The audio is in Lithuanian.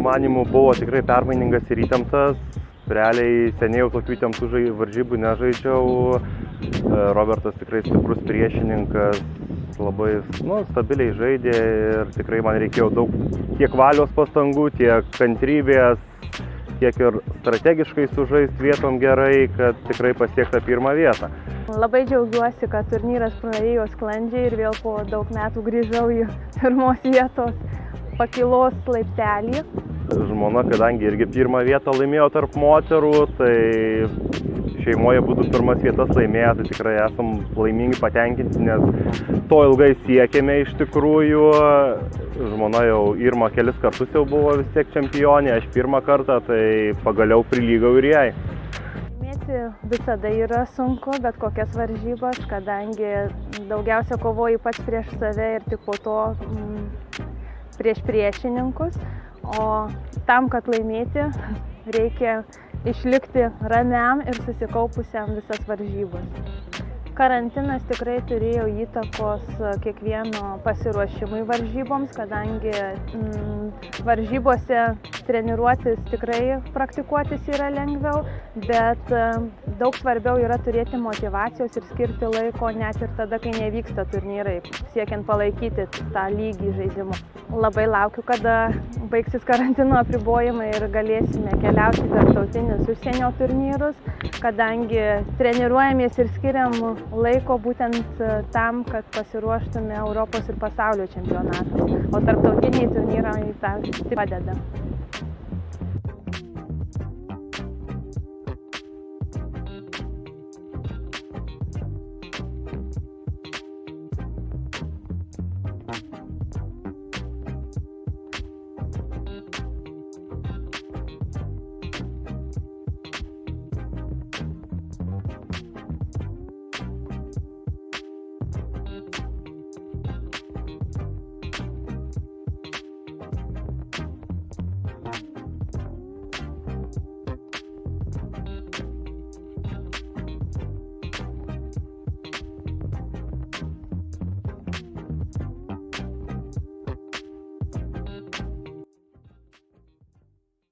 manimu, buvo tikrai permainingas ir įtemptas. Realiai seniai jau tokių įtemptų varžybų nežaidžiau. Robertas tikrai stiprus priešininkas, labai stabiliai žaidė ir tikrai man reikėjo daug tiek valios pastangų, tiek kantrybės, tiek ir strategiškai sužaist vietom gerai, kad tikrai pasiekta pirmą vietą. Labai džiaugiuosi, kad turnyras praėjo sklandžiai ir vėl po daug metų grįžau į pirmos vietos pakylos laiptelį. Žmona, kadangi irgi pirmą vietą laimėjo tarp moterų, tai šeimoje būtų pirmas vietas laimėję, tai tikrai esam laimingi, patenkinti, nes to ilgai siekėme iš tikrųjų. Žmona jau Irma kelis kartus jau buvo vis tiek čempionė, aš pirmą kartą, tai pagaliau prilygau ir jai. Laimėti visada yra sunku, bet kokias varžybas, kadangi daugiausia kovoji pats prieš save ir tik po to prieš priešininkus. O tam, kad laimėti, reikia išlikti ramiam ir susikaupusiam visas varžybas. Karantinas tikrai turėjo įtakos kiekvieno pasiruošimui varžyboms, kadangi varžybose treniruotis tikrai praktikuotis yra lengviau, bet daug svarbiau yra turėti motyvacijos ir skirti laiko net ir tada, kai nevyksta turnyrai, siekiant palaikyti tą lygį žaidimo. Labai laukiu, kada baigsis karantino apribojimai ir galėsime keliauti į tarptautinius užsienio turnyrus, kadangi treniruojamės ir skiriam laiko būtent tam, kad pasiruoštume Europos ir pasaulio čempionatams, o tarptautiniai turnyrai tą padeda.